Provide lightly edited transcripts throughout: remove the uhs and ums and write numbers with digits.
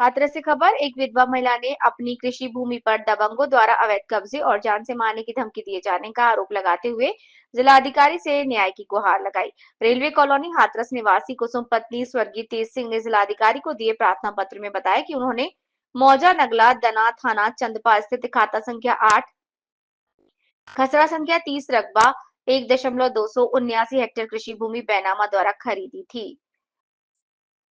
हाथरस से खबर। एक विधवा महिला ने अपनी कृषि भूमि पर दबंगों द्वारा अवैध कब्जे और जान से मारने की धमकी दिए जाने का आरोप लगाते हुए जिलाधिकारी से न्याय की गुहार लगाई। रेलवे कॉलोनी हाथरस निवासी कुसुम पत्नी स्वर्गीय तेज सिंह ने जिलाधिकारी को दिए प्रार्थना पत्र में बताया कि उन्होंने मौजा नगला दना थाना चंदपा स्थित खाता संख्या 8 खसरा संख्या 30 रकबा 1.279 हेक्टेयर कृषि भूमि बैनामा द्वारा खरीदी थी।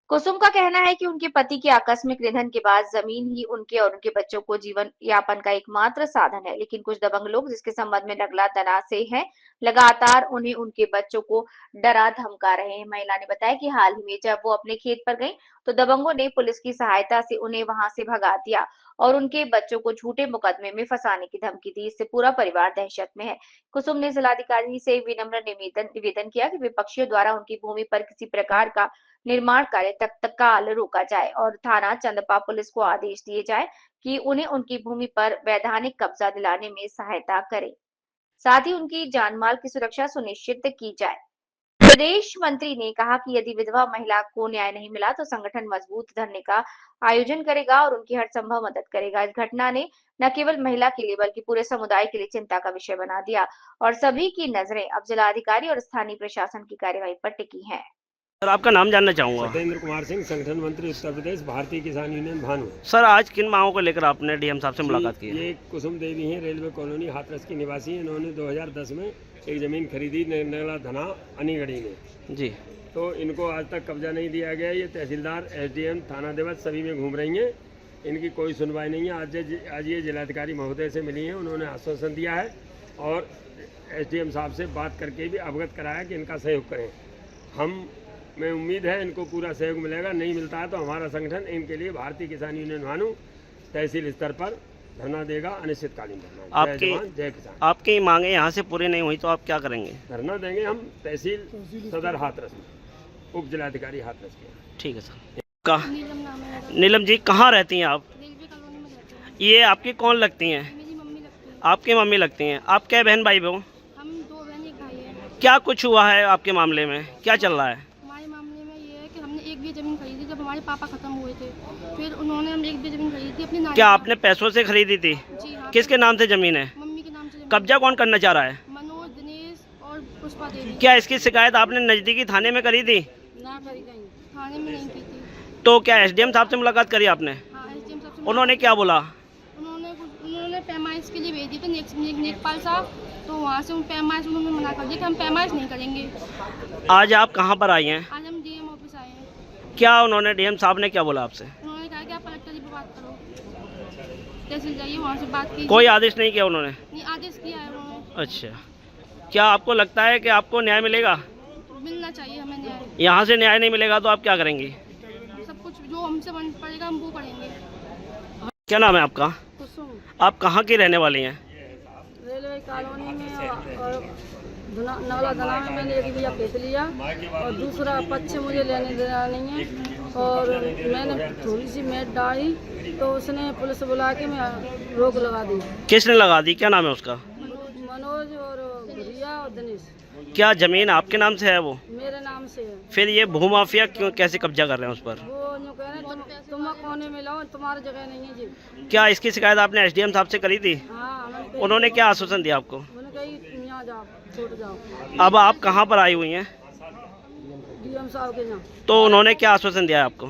कुसुम का कहना है कि उनके पति के आकस्मिक निधन के बाद जमीन ही उनके और उनके बच्चों को जीवन यापन का एकमात्र साधन है, लेकिन कुछ दबंग लोग जिसके संबंध में नगला तना से हैं, लगातार उन्हें उनके बच्चों को डरा धमका रहे हैं। महिला ने बताया कि हाल ही में जब वो अपने खेत पर गई तो दबंगों ने पुलिस की सहायता से उन्हें वहां से भगा दिया और उनके बच्चों को झूठे मुकदमे में फंसाने की धमकी दी। इससे पूरा परिवार दहशत में है। कुसुम ने जिलाधिकारी से विनम्र निवेदन किया कि विपक्षियों द्वारा उनकी भूमि पर किसी प्रकार का निर्माण कार्य तत्काल रोका जाए और थाना चंदपा पुलिस को आदेश दिए जाए कि उन्हें उनकी भूमि पर वैधानिक कब्जा दिलाने में सहायता करे, साथ ही उनकी जानमाल की सुरक्षा सुनिश्चित की जाए। विदेश मंत्री ने कहा कि यदि विधवा महिला को न्याय नहीं मिला तो संगठन मजबूत धरने का आयोजन करेगा और उनकी हर संभव मदद करेगा। इस घटना ने न केवल महिला के लिए बल्कि पूरे समुदाय के लिए चिंता का विषय बना दिया और सभी की नजरें अब जिलाधिकारी और स्थानीय प्रशासन की कार्यवाही पर टिकी हैं। सर, आपका नाम जानना चाहूँगा। सत्येंद्र कुमार सिंह, संगठन मंत्री उत्तर प्रदेश, भारतीय किसान यूनियन भानु। सर, आज किन मांगों को लेकर आपने डीएम साहब से मुलाकात की? ये कुसुम देवी हैं, रेलवे कॉलोनी हाथरस की निवासी। इन्होंने 2010 में एक ज़मीन खरीदी नगला धना अनीगढ़ी में जी। तो इनको आज तक कब्जा नहीं दिया गया। ये तहसीलदार, एसडीएम, थाना देवत सभी में घूम रही हैं, इनकी कोई सुनवाई नहीं है। आज ये जिलाधिकारी महोदय से मिली हैं, उन्होंने आश्वासन दिया है और एसडीएम साहब से बात करके भी अवगत कराया कि इनका सहयोग करें। मैं उम्मीद है इनको पूरा सहयोग मिलेगा। नहीं मिलता है तो हमारा संगठन इनके लिए भारतीय किसान यूनियन भानु तहसील स्तर पर धरना देगा, अनिश्चितकालीन धरना। जय जवान जय किसान। आपकी मांगे यहाँ से पूरी नहीं हुई तो आप क्या करेंगे? धरना देंगे हम तहसील सदर हाथरस में, उप जिलाधिकारी हाथरस के। ठीक है सर। नीलम जी, कहाँ रहती हैं आप? ये आपकी कौन लगती हैं? आपकी मम्मी लगती हैं। आप क्या बहन भाई हो? हम 2 बहन 1 भाई है। क्या कुछ हुआ है आपके मामले में, क्या चल रहा है? हमारे मामले में ये है कि हमने 1 बीघा जमीन खरीदी जब हमारे पापा खत्म हुए थे, फिर उन्होंने हम 1 बीघा जमीन खरीदी थी अपनी नानी। क्या आपने पैसों से खरीदी थी? जी हाँ। किसके नाम से जमीन है? मम्मी के नाम से। कब्जा कौन करना चाह रहा है? मनोज, दिनेश और पुष्पा देवी। क्या इसकी शिकायत आपने नजदीकी थाने में करी थी? ना करी गई, थाने में नहीं की थी। तो क्या एसडीएम साहब से मुलाकात करी आपने? हाँ, एसडीएम साहब से। उन्होंने क्या बोला? उन्होंने पैमाइश के लिए भेज दी थी नेकपाल साहब, तो वहाँ से पैमाइश उन्होंने मना कर दिया कि हम पैमाइश नहीं करेंगे। आज आप कहाँ पर आई हैं? आज हम डीएम ऑफिस आए हैं। क्या उन्होंने, डीएम साहब ने क्या बोला आपसे? उन्होंने कहा कि आप कलेक्टर जी से बात करो, तहसील जाइए, वहाँ से बात की। कोई आदेश नहीं किया उन्होंने? नहीं, आदेश किया है उन्होंने। अच्छा, क्या आपको लगता है कि आपको न्याय मिलेगा? मिलना चाहिए हमें न्याय। यहाँ से न्याय नहीं मिलेगा तो आप क्या करेंगे? सब कुछ जो हमसे बन पड़ेगा हम वो करेंगे। क्या नाम है आपका? कुसुम। आप कहाँ की रहने वाली हैं? रेलवे कॉलोनी में और नगला दना में मैंने 1 बीघा खेत लिया और दूसरा पक्ष मुझे लेने देना नहीं है। और मैंने थोड़ी सी मेट डाली तो उसने पुलिस बुला के मैं रोक लगा दी। किसने लगा दी? क्या नाम है उसका? मनोज और भैया और दिनेश। क्या जमीन आपके नाम से है वो? मेरे नाम से है। फिर ये भूमाफिया क्यों, कैसे कब्जा कर रहे हैं उस पर? वो यूँ कह रहे हैं तुम कोने में लाओ, तुम्हारी जगह नहीं है जी। क्या इसकी शिकायत आपने एसडीएम साहब से करी थी? हाँ, उन्होंने क्या आश्वासन दिया आपको? उन्होंने कही यहाँ जाओ, छोड़ जाओ। अब आप कहाँ पर आई हुई हैं? डीएम साहब के यहाँ। तो उन्होंने क्या आश्वासन दिया है आपको?